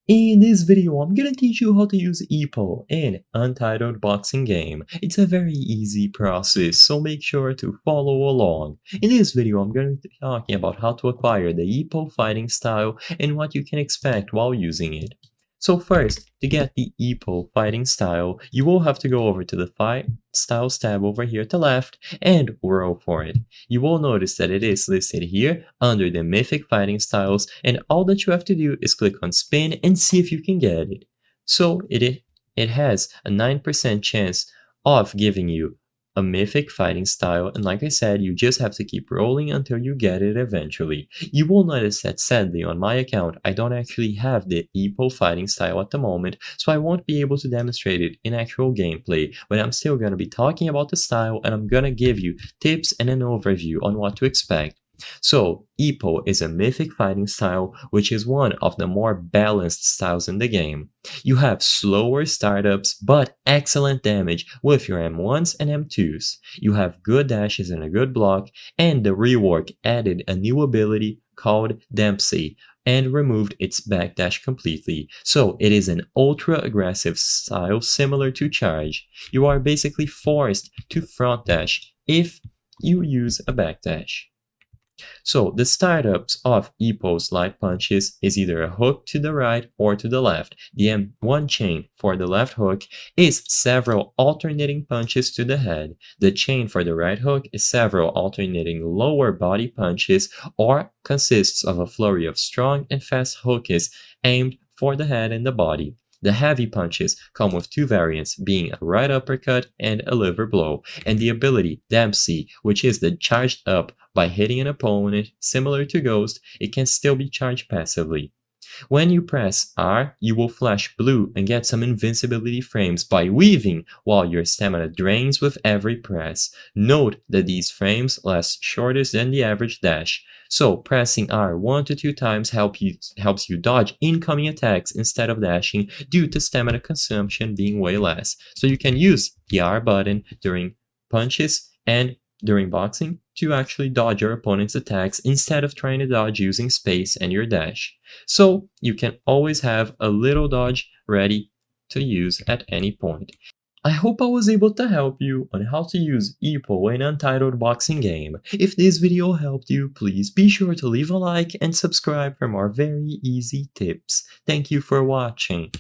In this video, I'm gonna teach you how to use Epo in Untitled Boxing Game. It's a very easy process, so make sure to follow along. In this video, I'm going to be talking about how to acquire the Epo fighting style and what you can expect while using it. So first, to get the Epo fighting style, you will have to go over to the Fight Styles tab over here to the left and roll for it. You will notice that it is listed here under the Mythic Fighting Styles, and all that you have to do is click on Spin and see if you can get it. So it has a 9% chance of giving you a Mythic Fighting Style, and like I said, you just have to keep rolling until you get it eventually. You will notice that sadly on my account, I don't actually have the Epo Fighting Style at the moment, so I won't be able to demonstrate it in actual gameplay, but I'm still going to be talking about the style and I'm going to give you tips and an overview on what to expect. So, Epo is a mythic fighting style which is one of the more balanced styles in the game. You have slower startups but excellent damage with your M1s and M2s. You have good dashes and a good block, and the rework added a new ability called Dempsey and removed its backdash completely. So it is an ultra aggressive style similar to Charge. You are basically forced to front dash if you use a backdash. So the startups of Epo's light punches is either a hook to the right or to the left. The M1 chain for the left hook is several alternating punches to the head. The chain for the right hook is several alternating lower body punches or consists of a flurry of strong and fast hooks aimed for the head and the body. The heavy punches come with two variants, being a right uppercut and a liver blow, and the ability Dempsey, which is the charged up by hitting an opponent. Similar to Ghost, it can still be charged passively. When you press R, you will flash blue and get some invincibility frames by weaving while your stamina drains with every press. Note that these frames last shorter than the average dash, so pressing R 1 to 2 times helps you dodge incoming attacks instead of dashing due to stamina consumption being way less. So you can use the R button during punches and during boxing to actually dodge your opponent's attacks instead of trying to dodge using space and your dash. So you can always have a little dodge ready to use at any point. I hope I was able to help you on how to use Epo in Untitled Boxing Game. If this video helped you, please be sure to leave a like and subscribe for more very easy tips. Thank you for watching.